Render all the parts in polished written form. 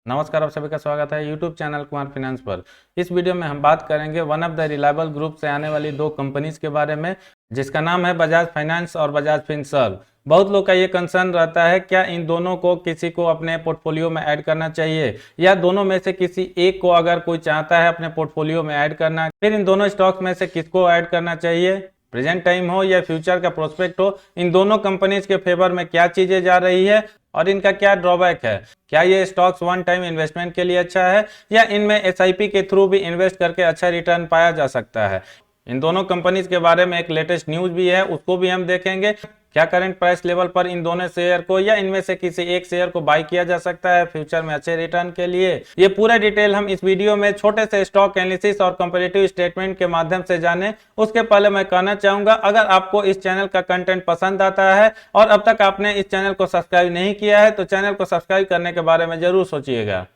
नमस्कार, आप सभी का स्वागत है यूट्यूब चैनल कुमार फाइनेंस पर। इस वीडियो में हम बात करेंगे one of the reliable group से आने वाली दो कंपनीज के बारे में, जिसका नाम है बजाज फाइनेंस और बजाज फिनसर्व। बहुत लोग का ये कंसर्न रहता है क्या इन दोनों को किसी को अपने पोर्टफोलियो में ऐड करना चाहिए, या दोनों में से किसी एक को अगर कोई चाहता है अपने पोर्टफोलियो में ऐड करना, फिर इन दोनों स्टॉक्स में से किसको ऐड करना चाहिए। प्रेजेंट टाइम हो या फ्यूचर का प्रोस्पेक्ट हो, इन दोनों कंपनीज के फेवर में क्या चीजें जा रही है और इनका क्या ड्रॉबैक है। क्या ये स्टॉक्स वन टाइम इन्वेस्टमेंट के लिए अच्छा है, या इनमें एसआईपी के थ्रू भी इन्वेस्ट करके अच्छा रिटर्न पाया जा सकता है। इन दोनों कंपनीज के बारे में एक लेटेस्ट न्यूज भी है, उसको भी हम देखेंगे। क्या करंट प्राइस लेवल पर इन दोनों शेयर को या इनमें से किसी एक शेयर को बाय किया जा सकता है फ्यूचर में अच्छे रिटर्न के लिए, ये पूरा डिटेल हम इस वीडियो में छोटे से स्टॉक एनालिसिस और कंपैरेटिव स्टेटमेंट के माध्यम से जाने। उसके पहले मैं कहना चाहूंगा, अगर आपको इस चैनल का कंटेंट पसंद आता है और अब तक आपने इस चैनल को सब्सक्राइब नहीं किया है तो चैनल को सब्सक्राइब करने के बारे में जरूर सोचिएगा।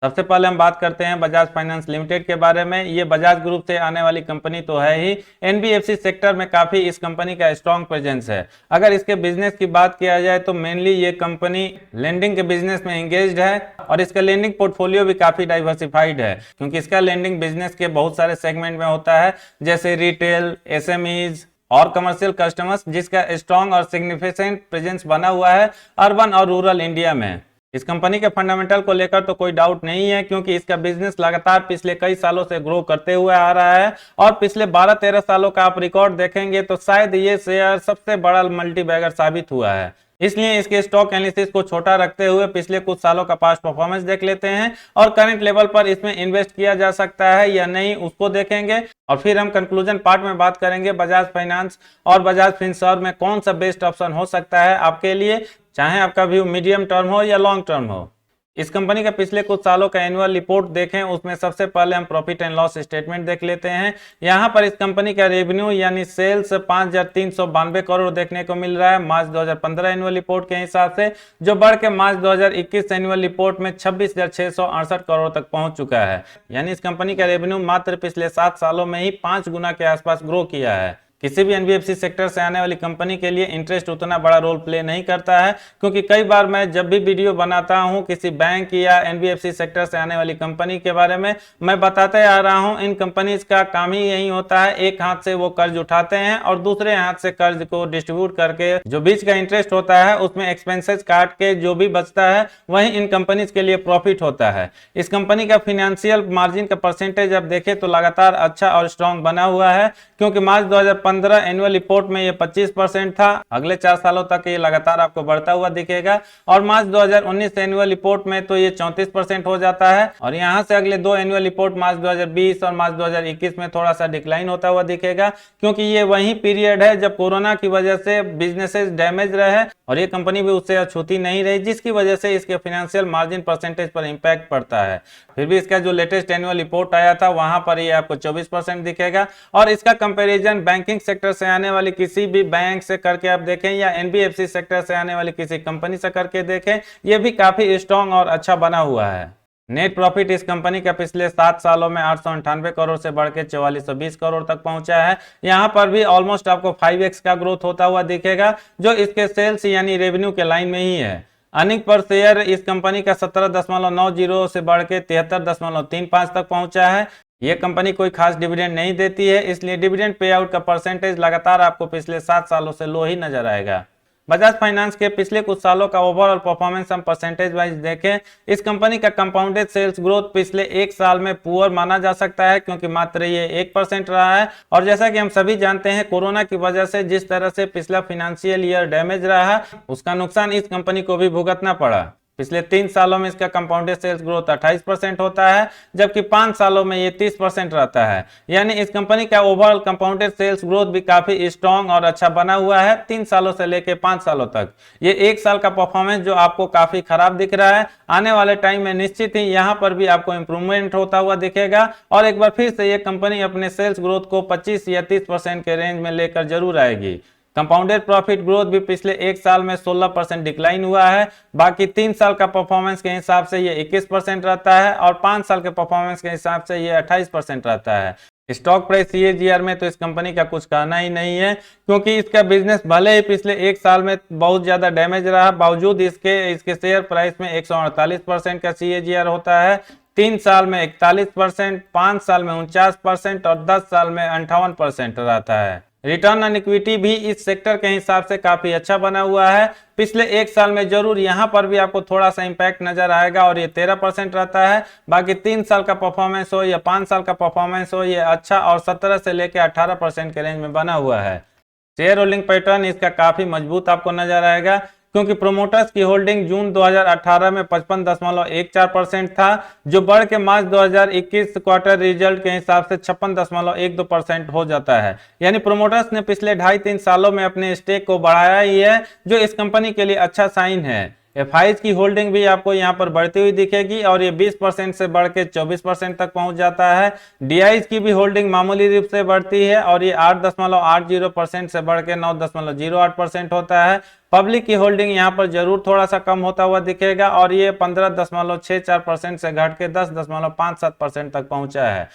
सबसे पहले हम बात करते हैं बजाज फाइनेंस लिमिटेड के बारे में। ये बजाज ग्रुप से आने वाली कंपनी तो है ही, एनबीएफसी सेक्टर में काफी इस कंपनी का स्ट्रॉन्ग प्रेजेंस है। अगर इसके बिजनेस की बात किया जाए तो मेनली ये कंपनी लेंडिंग के बिजनेस में एंगेज्ड है और इसका लेंडिंग पोर्टफोलियो भी काफी डाइवर्सिफाइड है, क्योंकि इसका लेंडिंग बिजनेस के बहुत सारे सेगमेंट में होता है, जैसे रिटेल, एसएमईज और कमर्शियल कस्टमर्स, जिसका स्ट्रॉन्ग और सिग्निफिकेंट प्रेजेंस बना हुआ है अर्बन और रूरल इंडिया में। इस कंपनी के फंडामेंटल को लेकर तो कोई डाउट नहीं है, क्योंकि इसका बिजनेस लगातार पिछले कई सालों से ग्रो करते हुए आ रहा है और पिछले 12-13 सालों का आप रिकॉर्ड देखेंगे तो शायद ये शेयर सबसे बड़ा मल्टी बैगर साबित हुआ है। इसलिए इसके स्टॉक एनालिसिस को छोटा रखते हुए पिछले कुछ सालों का पास्ट परफॉर्मेंस देख लेते हैं और करंट लेवल पर इसमें इन्वेस्ट किया जा सकता है या नहीं उसको देखेंगे, और फिर हम कंक्लूजन पार्ट में बात करेंगे बजाज फाइनेंस और बजाज फिनसर्व में कौन सा बेस्ट ऑप्शन हो सकता है आपके लिए, चाहे आपका व्यू मीडियम टर्म हो या लॉन्ग टर्म हो। इस कंपनी का पिछले कुछ सालों का एनुअल रिपोर्ट देखें, उसमें सबसे पहले हम प्रॉफिट एंड लॉस स्टेटमेंट देख लेते हैं। यहां पर इस कंपनी का रेवेन्यू यानी सेल्स 5,392 करोड़ देखने को मिल रहा है मार्च 2015 एनुअल रिपोर्ट के हिसाब से, जो बढ़ के मार्च 2021 एनुअल रिपोर्ट में 26,668 करोड़ तक पहुंच चुका है। यानी इस कंपनी का रेवेन्यू मात्र पिछले 7 सालों में ही 5 गुना के आसपास ग्रो किया है। किसी भी एनबीएफसी सेक्टर से आने वाली कंपनी के लिए इंटरेस्ट उतना बड़ा रोल प्ले नहीं करता है, क्योंकि कई बार मैं जब भी वीडियो बनाता हूं किसी बैंक या एनबीएफसी सेक्टर से आने वाली कंपनी के बारे में, मैं बताते आ रहा हूं इन कंपनीज का काम ही यही होता है, एक हाथ से वो कर्ज उठाते हैं और दूसरे हाथ से कर्ज को डिस्ट्रीब्यूट करके जो बीच का इंटरेस्ट होता है उसमें एक्सपेंसेस काट के जो भी बचता है वही इन कंपनीज के लिए प्रॉफिट होता है। इस कंपनी का फाइनेंशियल मार्जिन का परसेंटेज अब देखें तो लगातार अच्छा और स्ट्रॉन्ग बना हुआ है, क्योंकि मार्च 2015 एनुअल रिपोर्ट में ये 25% था। अगले 4 सालों तक ये लगातार आपको बढ़ता हुआ दिखेगा और मार्च 2019 एनुअल रिपोर्ट में तो ये 34% हो जाता है, और यहां से अगले 2 एनुअल रिपोर्ट मार्च 2020 और मार्च 2021 में थोड़ा सा डिक्लाइन होता हुआ दिखेगा, क्योंकि ये वही पीरियड है जब कोरोना की वजह से बिजनेसेस डैमेज रहे और ये कंपनी भी उससे अछूती नहीं रही, जिसकी वजह से इसके फाइनेंशियल मार्जिन परसेंटेज पर इंपैक्ट पड़ता है। फिर भी इसका जो लेटेस्ट एनुअल रिपोर्ट आया था वहां पर ये आपको 24% दिखेगा, और इसका कंपैरिजन बैंकिंग सेक्टर से आने वाली किसी भी बैंक से करके आप देखें या एनबीएफसी सेक्टर से आने वाली किसी कंपनी से करके देखें, ये भी काफी स्ट्रॉन्ग और अच्छा बना हुआ है। नेट प्रॉफिट इस कंपनी का पिछले 7 सालों में 898 करोड़ से बढ़ के 4420 करोड़ तक पहुंचा है। यहां पर भी ऑलमोस्ट आपको 5x का ग्रोथ होता हुआ दिखेगा, जो इसके सेल्स यानी रेवेन्यू के लाइन में ही है। अर्निंग पर शेयर इस कंपनी का 17.90 से बढ़ के 73.35 तक पहुंचा है। यह कंपनी कोई खास डिविडेंड नहीं देती है, इसलिए डिविडेंड पे आउट का परसेंटेज लगातार आपको पिछले 7 सालों से लो ही नजर आएगा। बजाज फाइनेंस के पिछले कुछ सालों का ओवरऑल परफॉर्मेंस हम परसेंटेज वाइज देखें, इस कंपनी का कंपाउंडेड सेल्स ग्रोथ पिछले 1 साल में पुअर माना जा सकता है, क्योंकि मात्र ये 1% रहा है। और जैसा कि हम सभी जानते हैं, कोरोना की वजह से जिस तरह से पिछला फाइनेंशियल ईयर डैमेज रहा, उसका नुकसान इस कंपनी को भी भुगतना पड़ा। पिछले 3 सालों में इसका कंपाउंडेड सेल्स ग्रोथ 28% होता है, जबकि 5 सालों में ये 30% रहता है। यानी इस कंपनी का ओवरऑल कंपाउंडेड सेल्स ग्रोथ भी काफी स्ट्रॉन्ग और अच्छा बना हुआ है 3 सालों से लेके 5 सालों तक। ये 1 साल का परफॉर्मेंस जो आपको काफी खराब दिख रहा है, आने वाले टाइम में निश्चित ही यहाँ पर भी आपको इंप्रूवमेंट होता हुआ दिखेगा, और एक बार फिर से ये कंपनी अपने सेल्स ग्रोथ को 25 या 30% के रेंज में लेकर जरूर आएगी। कंपाउंडेड प्रॉफिट ग्रोथ भी पिछले 1 साल में 16% डिक्लाइन हुआ है, बाकी 3 साल का परफॉर्मेंस के हिसाब से ये 21% रहता है और 5 साल के परफॉर्मेंस के हिसाब से ये 28% रहता है। स्टॉक प्राइस सीएजीआर में तो इस कंपनी का कुछ कहना ही नहीं है, क्योंकि इसका बिजनेस भले ही पिछले एक साल में बहुत ज्यादा डैमेज रहा, बावजूद इसके इसके शेयर प्राइस में 148% का सीएजीआर होता है। 3 साल में 41%, 5 साल में 49% और 10 साल में 58% रहता है। रिटर्न ऑन इक्विटी भी इस सेक्टर के हिसाब से काफी अच्छा बना हुआ है। पिछले एक साल में जरूर यहां पर भी आपको थोड़ा सा इंपैक्ट नजर आएगा और ये 13% रहता है। बाकी 3 साल का परफॉर्मेंस हो या 5 साल का परफॉर्मेंस हो, ये अच्छा और 17 से लेकर 18% के रेंज में बना हुआ है। शेयर होल्डिंग पैटर्न इसका काफी मजबूत आपको नजर आएगा, क्योंकि प्रोमोटर्स की होल्डिंग जून 2018 में 55.14% था, जो बढ़ के मार्च 2021 क्वार्टर रिजल्ट के हिसाब से 56.12% हो जाता है। यानी प्रोमोटर्स ने पिछले 2.5-3 सालों में अपने स्टेक को बढ़ाया ही है, जो इस कंपनी के लिए अच्छा साइन है। एफआईज की होल्डिंग भी आपको यहाँ पर बढ़ती हुई दिखेगी और ये 20% से बढ़ के 24% तक पहुंच जाता है। डीआईज की भी होल्डिंग मामूली रूप से बढ़ती है और ये 8.80% से बढ़ के 9.08% होता है। पब्लिक की होल्डिंग यहाँ पर जरूर थोड़ा सा कम होता हुआ दिखेगा और ये 15.64% से घट के 10.57% तक पहुंचा है।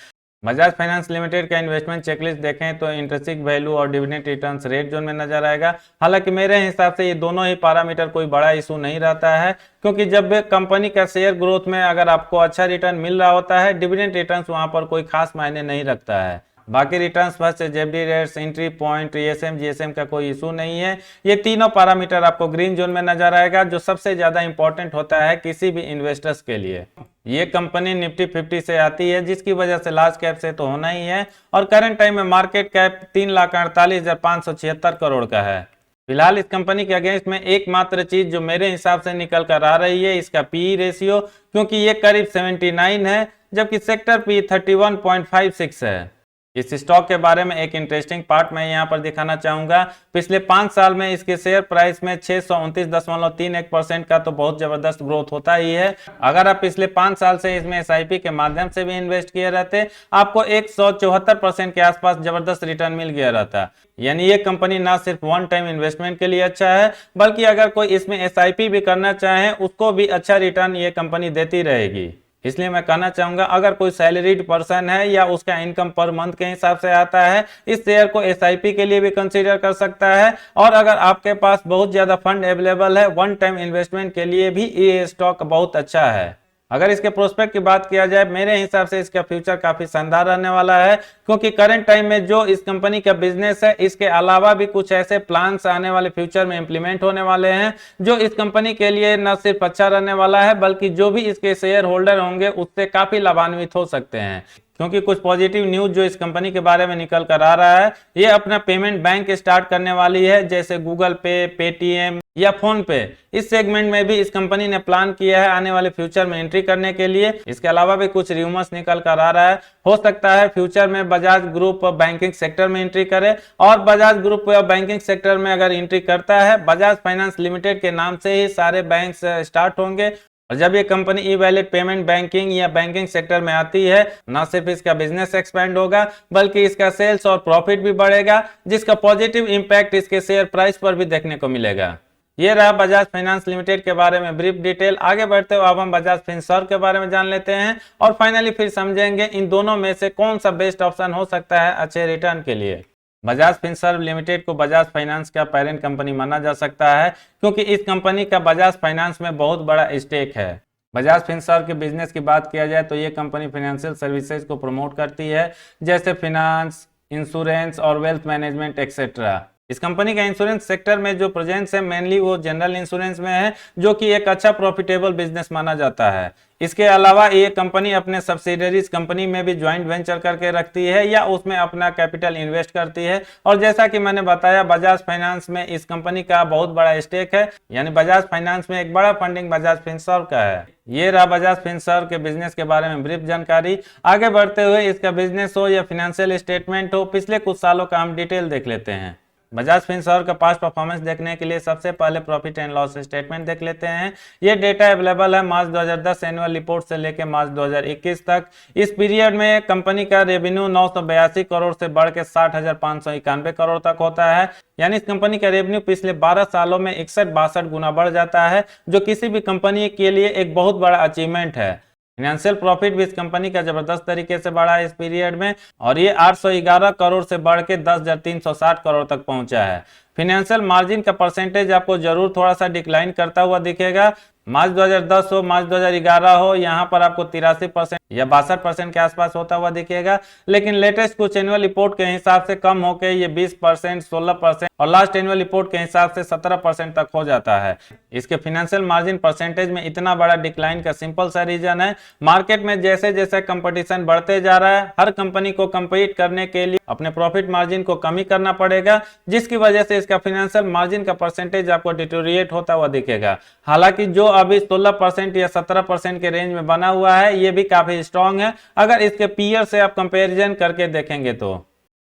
बजाज फाइनेंस लिमिटेड का इन्वेस्टमेंट चेकलिस्ट देखें तो इंट्रिंसिक वैल्यू और डिविडेंड रिटर्न्स रेड जोन में नजर आएगा। हालांकि मेरे हिसाब से ये दोनों ही पैरामीटर कोई बड़ा इशू नहीं रहता है, क्योंकि जब कंपनी का शेयर ग्रोथ में अगर आपको अच्छा रिटर्न मिल रहा होता है, डिविडेंड रिटर्न्स वहां पर कोई खास मायने नहीं रखता है। बाकी returns first FD rates, entry point, ESM GSM का कोई इशू नहीं है। ये तीनों पैरामीटर आपको ग्रीन जोन में नजर आएगा, जो सबसे ज्यादा इंपॉर्टेंट होता है किसी भी इन्वेस्टर्स के लिए। ये कंपनी निफ्टी 50 से आती है, जिसकी वजह से लार्ज कैप से तो होना ही है और करंट टाइम में मार्केट कैप 3,48,576 करोड़ का है। फिलहाल इस कंपनी के अगेंस्ट में एकमात्र चीज जो मेरे हिसाब से निकल कर आ रही है, इसका पीई रेशियो, क्योंकि ये करीब 79 है, जबकि सेक्टर पी 31.56 है। इस स्टॉक के बारे में एक इंटरेस्टिंग पार्ट मैं यहाँ पर दिखाना चाहूंगा। पिछले 5 साल में इसके शेयर प्राइस में 629.31% का तो बहुत जबरदस्त ग्रोथ होता ही है। अगर आप पिछले 5 साल से इसमें एसआईपी के माध्यम से भी इन्वेस्ट किए रहते, आपको 174% के आसपास जबरदस्त रिटर्न मिल गया रहता। यानी ये कंपनी ना सिर्फ वन टाइम इन्वेस्टमेंट के लिए अच्छा है, बल्कि अगर कोई इसमें एसआईपी भी करना चाहे, उसको भी अच्छा रिटर्न ये कंपनी देती रहेगी। इसलिए मैं कहना चाहूंगा, अगर कोई सैलरीड पर्सन है या उसका इनकम पर मंथ के हिसाब से आता है, इस शेयर को एसआईपी के लिए भी कंसीडर कर सकता है। और अगर आपके पास बहुत ज्यादा फंड अवेलेबल है, वन टाइम इन्वेस्टमेंट के लिए भी ये स्टॉक बहुत अच्छा है। अगर इसके प्रोस्पेक्ट की बात किया जाए, मेरे हिसाब से इसका फ्यूचर काफी शानदार रहने वाला है, क्योंकि करंट टाइम में जो इस कंपनी का बिजनेस है, इसके अलावा भी कुछ ऐसे प्लान्स आने वाले फ्यूचर में इंप्लीमेंट होने वाले हैं, जो इस कंपनी के लिए न सिर्फ अच्छा रहने वाला है, बल्कि जो भी इसके शेयर होल्डर होंगे उससे काफी लाभान्वित हो सकते हैं। क्योंकि कुछ पॉजिटिव न्यूज जो इस कंपनी के बारे में निकल कर आ रहा है, ये अपना पेमेंट बैंक स्टार्ट करने वाली है, जैसे गूगल पे, पेटीएम या फोन पे। इस सेगमेंट में भी इस कंपनी ने प्लान किया है आने वाले फ्यूचर में एंट्री करने के लिए। इसके अलावा भी कुछ रूमर्स निकल कर आ रहा है, हो सकता है फ्यूचर में बजाज ग्रुप बैंकिंग सेक्टर में एंट्री करे, और बजाज ग्रुप बैंकिंग सेक्टर में अगर एंट्री करता है, बजाज फाइनेंस लिमिटेड के नाम से ही सारे बैंक स्टार्ट होंगे। और जब ये कंपनी ई वैलेट पेमेंट बैंकिंग या बैंकिंग सेक्टर में आती है, न सिर्फ इसका बिजनेस एक्सपेंड होगा, बल्कि इसका सेल्स और प्रॉफिट भी बढ़ेगा, जिसका पॉजिटिव इंपैक्ट इसके शेयर प्राइस पर भी देखने को मिलेगा। ये रहा बजाज फाइनेंस लिमिटेड के बारे में ब्रीफ डिटेल। आगे बढ़ते हुए अब हम बजाज फिनसर्व के बारे में जान लेते हैं और फाइनली फिर समझेंगे इन दोनों में से कौन सा बेस्ट ऑप्शन हो सकता है अच्छे रिटर्न के लिए। बजाज फिनसर्व लिमिटेड को बजाज फाइनेंस का पेरेंट कंपनी माना जा सकता है, क्योंकि इस कंपनी का बजाज फाइनेंस में बहुत बड़ा स्टेक है। बजाज फिनसर्व के बिजनेस की बात किया जाए तो ये कंपनी फाइनेंशियल सर्विसेज को प्रमोट करती है, जैसे फाइनेंस, इंश्योरेंस और वेल्थ मैनेजमेंट एक्सेट्रा। इस कंपनी का इंश्योरेंस सेक्टर में जो प्रेजेंस है, मेनली वो जनरल इंश्योरेंस में है, जो कि एक अच्छा प्रॉफिटेबल बिजनेस माना जाता है। इसके अलावा ये कंपनी अपने सब्सिडरीज कंपनी में भी ज्वाइंट वेंचर करके रखती है या उसमें अपना कैपिटल इन्वेस्ट करती है। और जैसा कि मैंने बताया, बजाज फाइनेंस में इस कंपनी का बहुत बड़ा स्टेक है, यानी बजाज फाइनेंस में एक बड़ा फंडिंग बजाज फिनसर्व का है। ये रहा बजाज फिनसर्व के बिजनेस के बारे में ब्रीफ जानकारी। आगे बढ़ते हुए इसका बिजनेस हो या फाइनेंशियल स्टेटमेंट हो, पिछले कुछ सालों का हम डिटेल देख लेते हैं। बजाज फिनसर्व का पास्ट परफॉर्मेंस देखने के लिए सबसे पहले प्रॉफिट एंड लॉस स्टेटमेंट देख लेते हैं। ये डेटा अवेलेबल है मार्च 2010 एनुअल रिपोर्ट से लेकर मार्च 2021 तक। इस पीरियड में कंपनी का रेवेन्यू 982 करोड़ से बढ़ के 60,591 करोड़ तक होता है। यानी इस कंपनी का रेवेन्यू पिछले 12 सालों में 61-62 गुना बढ़ जाता है, जो किसी भी कंपनी के लिए एक बहुत बड़ा अचीवमेंट है। फाइनेंशियल प्रॉफिट भी इस कंपनी का जबरदस्त तरीके से बढ़ा है इस पीरियड में, और ये 811 करोड़ से बढ़ के 10,360 करोड़ तक पहुंचा है। फाइनेंशियल मार्जिन का परसेंटेज आपको जरूर थोड़ा सा डिक्लाइन करता हुआ दिखेगा। मार्च 2010 हो, मार्च 2011 हो, यहाँ पर आपको 83% या 62% के आसपास होता हुआ दिखेगा, लेकिन लेटेस्ट कुछ एनुअल रिपोर्ट के हिसाब से कम होकर ये 20%, 16% और लास्ट एनुअल रिपोर्ट के हिसाब से 17% तक हो जाता है। इसके फाइनेंशियल मार्जिन परसेंटेज में इतना बड़ा डिक्लाइन का सिंपल सा रीजन है, मार्केट में जैसे जैसे कंपटीशन बढ़ते जा रहा है, हर कंपनी को कम्पीट करने के लिए अपने प्रॉफिट मार्जिन को कम ही करना पड़ेगा, जिसकी वजह से इसका फाइनेंशियल मार्जिन का परसेंटेज आपको डिटोरिएट होता हुआ दिखेगा। हालांकि जो अभी 16% या 17% के रेंज में बना हुआ है, ये भी काफी स्ट्रांग है अगर इसके पीयर से आप कंपैरिजन करके देखेंगे तो।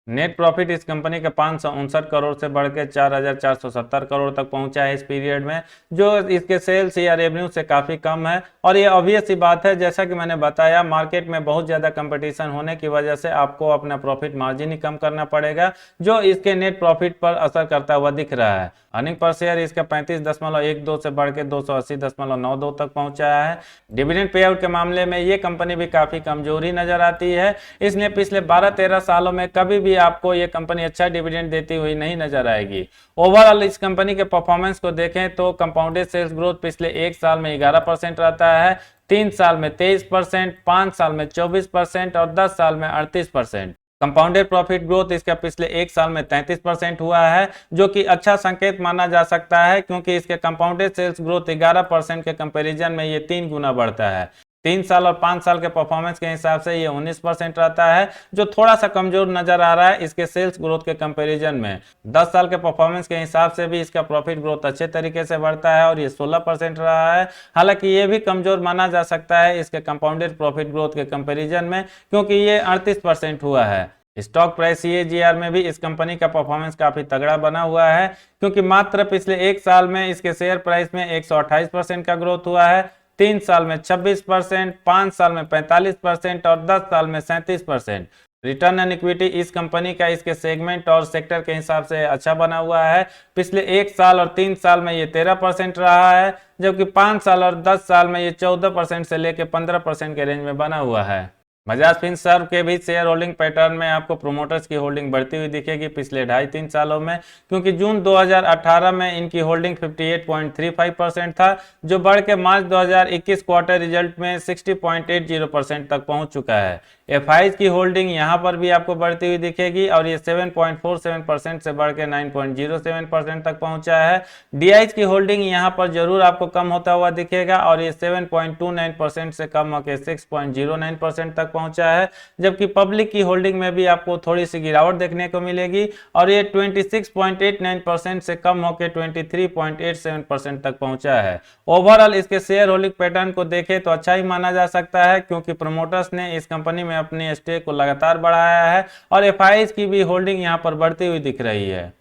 नेट प्रॉफिट इस कंपनी का 559 करोड़ से बढ़ के 4,470 करोड़ तक पहुंचा है इस पीरियड में, जो इसके सेल्स या रेवेन्यू से काफी कम है। और ये ऑब्वियस सी बात है, जैसा कि मैंने बताया, मार्केट में बहुत ज्यादा कंपटीशन होने की वजह से आपको अपना प्रॉफिट मार्जिन ही कम करना पड़ेगा, जो इसके नेट प्रॉफिट पर असर करता हुआ दिख रहा है। अर्निंग पर शेयर इसका 35.12 से बढ़ के 280.92 तक पहुंचा है। डिविडेंड पे आउट के मामले में ये कंपनी भी काफी कमजोरी नजर आती है, इसलिए पिछले 12-13 सालों में कभी भी आपको ये कंपनी अच्छा डिविडेंड देती हुई नहीं नजर आएगी। ओवरऑल इस कंपनी के परफॉर्मेंस को देखें तो कंपाउंडेड सेल्स ग्रोथ पिछले 1 साल में 11% रहता है, 3 साल में 23%, 5 साल में 24% और 10 साल में 38%। कंपाउंडेड प्रॉफिट ग्रोथ इसका पिछले 1 साल में 33% हुआ है, जो कि अच्छा संकेत माना जा सकता है, क्योंकि इसके कंपाउंडेड सेल्स ग्रोथ 11% के कंपैरिजन में ये 3 गुना बढ़ता है। 3 साल और 5 साल के परफॉर्मेंस के हिसाब से ये 19% रहता है, जो थोड़ा सा कमजोर नजर आ रहा है इसके सेल्स ग्रोथ के कंपैरिजन में। 10 साल के परफॉर्मेंस के हिसाब से भी इसका प्रॉफिट ग्रोथ अच्छे तरीके से बढ़ता है और ये 16% रहा है। हालांकि ये भी कमजोर माना जा सकता है इसके कंपाउंडेड प्रॉफिट ग्रोथ के कंपेरिजन में, क्योंकि ये 38% हुआ है। स्टॉक प्राइस CAGR में भी इस कंपनी का परफॉर्मेंस काफी तगड़ा बना हुआ है, क्योंकि मात्र पिछले 1 साल में इसके शेयर प्राइस में 128% का ग्रोथ हुआ है, 3 साल में 26%, 5 साल में 45% और 10 साल में 37%। रिटर्न ऑन इक्विटी इस कंपनी का इसके सेगमेंट और सेक्टर के हिसाब से अच्छा बना हुआ है। पिछले 1 साल और 3 साल में ये 13% रहा है, जबकि 5 साल और 10 साल में ये 14% से लेकर 15% के रेंज में बना हुआ है। बजाज फिनसर्व के भी शेयर होल्डिंग पैटर्न में आपको प्रोमोटर्स की होल्डिंग बढ़ती हुई दिखेगी पिछले 2.5-3 सालों में, क्योंकि जून 2018 में इनकी होल्डिंग 58.35% था, जो बढ़ के मार्च 2021 क्वार्टर रिजल्ट में 60.80% तक पहुंच चुका है। FIs की होल्डिंग यहां पर भी आपको बढ़ती हुई दिखेगी और ये 7.47% से बढ़ के 9.07% तक पहुंचा है। DIs की होल्डिंग यहां पर जरूर आपको कम होता हुआ दिखेगा और ये 7.29% से कम होकर 6.09% तक पहुंचा है, जबकि पब्लिक की होल्डिंग में भी आपको थोड़ी सी गिरावट देखने को मिलेगी और ये 26.89% से कम होकर 23.87% तक पहुंचा है। ओवरऑल इसके शेयर होल्डिंग पैटर्न को देखें तो अच्छा ही माना जा सकता है, क्योंकि प्रमोटर्स ने इस कंपनी में अपनी स्टेक को लगातार बढ़ाया है और FIs की भी होल्डिंग यहां पर बढ़ती हुई दिख रही है।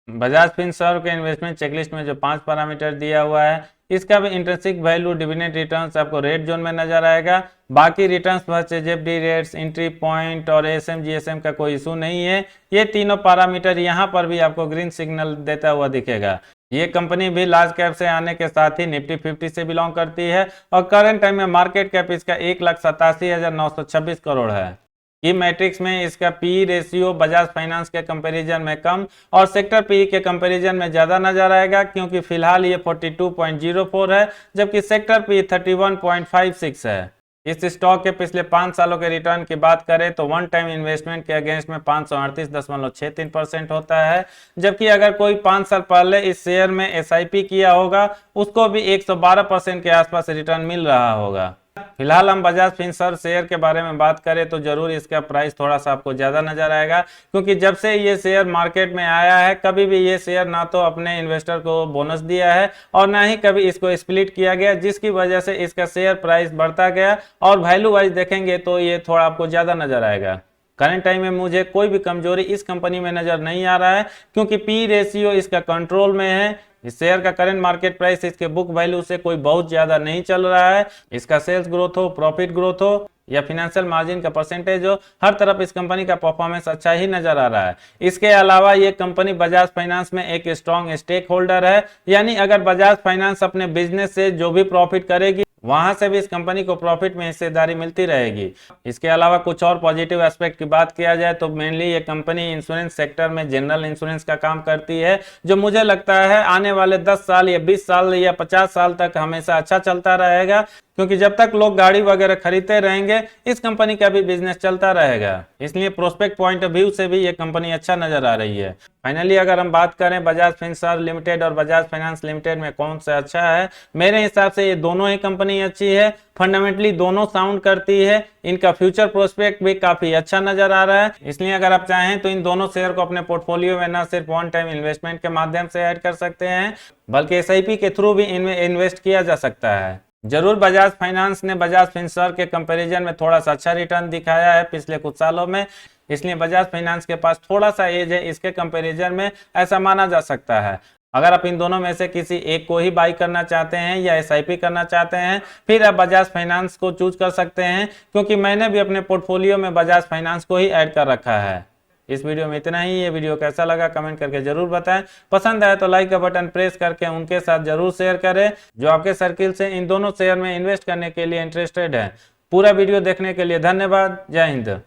बजाज फिनसर्व के इन्वेस्टमेंट चेकलिस्ट में जो 5 पैरामीटर दिया हुआ है, इसका भी इंट्रिंसिक वैल्यू, डिविडेंड रिटर्न्स आपको रेड जोन में नजर आएगा। बाकी returns versus FD rates, entry point और ASM GSM का कोई इशू नहीं है। ये तीनों पैरामीटर यहाँ पर भी आपको ग्रीन सिग्नल देता हुआ दिखेगा। ये कंपनी भी लार्ज कैप से आने के साथ ही निफ्टी 50 से बिलोंग करती है और करंट टाइम में मार्केट कैप इसका 1,87,926 करोड़ है। की मैट्रिक्स में इसका पी रेशियो बजाज फाइनेंस के कंपैरिजन में कम और सेक्टर पी के कंपैरिजन में ज्यादा नजर आएगा, क्योंकि फिलहाल ये 42.04 है, जबकि सेक्टर पी 31.56 है। इस स्टॉक के पिछले 5 सालों के रिटर्न की बात करें तो वन टाइम इन्वेस्टमेंट के अगेंस्ट में 538.63% होता है, जबकि अगर कोई 5 साल पहले इस शेयर में SIP किया होगा उसको भी 112% के आसपास रिटर्न मिल रहा होगा। फिलहाल हम बजाज फिनसर्व शेयर के बारे में बात करें तो जरूर इसका प्राइस थोड़ा सा आपको ज्यादा नजर आएगा, क्योंकि जब से ये शेयर मार्केट में आया है कभी भी ये शेयर ना तो अपने इन्वेस्टर को बोनस दिया है और ना ही कभी इसको स्प्लिट किया गया, जिसकी वजह से इसका शेयर प्राइस बढ़ता गया और वैल्यू वाइज देखेंगे तो ये थोड़ा आपको ज्यादा नजर आएगा। करंट टाइम में मुझे कोई भी कमजोरी इस कंपनी में नजर नहीं आ रहा है, क्योंकि पी रेशियो इसका कंट्रोल में है। इस शेयर का करंट मार्केट प्राइस इसके बुक वैल्यू से कोई बहुत ज्यादा नहीं चल रहा है। इसका सेल्स ग्रोथ हो, प्रॉफिट ग्रोथ हो या फिनेंशियल मार्जिन का परसेंटेज हो, हर तरफ इस कंपनी का परफॉर्मेंस अच्छा ही नजर आ रहा है। इसके अलावा ये कंपनी बजाज फाइनेंस में एक स्ट्रॉन्ग स्टेक होल्डर है, यानी अगर बजाज फाइनेंस अपने बिजनेस से जो भी प्रॉफिट करेगी वहां से भी इस कंपनी को प्रॉफिट में हिस्सेदारी मिलती रहेगी। इसके अलावा कुछ और पॉजिटिव एस्पेक्ट की बात किया जाए तो मेनली ये कंपनी इंश्योरेंस सेक्टर में जनरल इंश्योरेंस का काम करती है, जो मुझे लगता है आने वाले 10 साल या 20 साल या 50 साल तक हमेशा अच्छा चलता रहेगा, क्योंकि जब तक लोग गाड़ी वगैरह खरीदते रहेंगे इस कंपनी का भी बिजनेस चलता रहेगा। इसलिए प्रोस्पेक्ट पॉइंट ऑफ व्यू से भी ये कंपनी अच्छा नजर आ रही है। फाइनली अगर हम बात करें बजाज फिनसर्व लिमिटेड और बजाज फाइनेंस लिमिटेड में कौन सा अच्छा है, मेरे हिसाब से ये दोनों ही कंपनी अच्छी है। फंडामेंटली दोनों साउंड करती है, इनका फ्यूचर प्रोस्पेक्ट भी काफी अच्छा नजर आ रहा है। इसलिए अगर आप चाहें तो इन दोनों शेयर को अपने पोर्टफोलियो में न सिर्फ वन टाइम इन्वेस्टमेंट के माध्यम से ऐड कर सकते हैं, बल्कि एसआईपी के थ्रू भी इनमें इन्वेस्ट किया जा सकता है। जरूर बजाज फाइनेंस ने बजाज फिनसर्व के कंपैरिजन में थोड़ा सा अच्छा रिटर्न दिखाया है पिछले कुछ सालों में, इसलिए बजाज फाइनेंस के पास थोड़ा सा एज है इसके कंपैरिजन में, ऐसा माना जा सकता है। अगर आप इन दोनों में से किसी एक को ही बाई करना चाहते हैं या एसआईपी करना चाहते हैं, फिर आप बजाज फाइनेंस को चूज कर सकते हैं, क्योंकि मैंने भी अपने पोर्टफोलियो में बजाज फाइनेंस को ही ऐड कर रखा है। इस वीडियो में इतना ही। ये वीडियो कैसा लगा कमेंट करके जरूर बताएं। पसंद आए तो लाइक का बटन प्रेस करके उनके साथ जरूर शेयर करें जो आपके सर्किल से इन दोनों शेयर में इन्वेस्ट करने के लिए इंटरेस्टेड है। पूरा वीडियो देखने के लिए धन्यवाद। जय हिंद।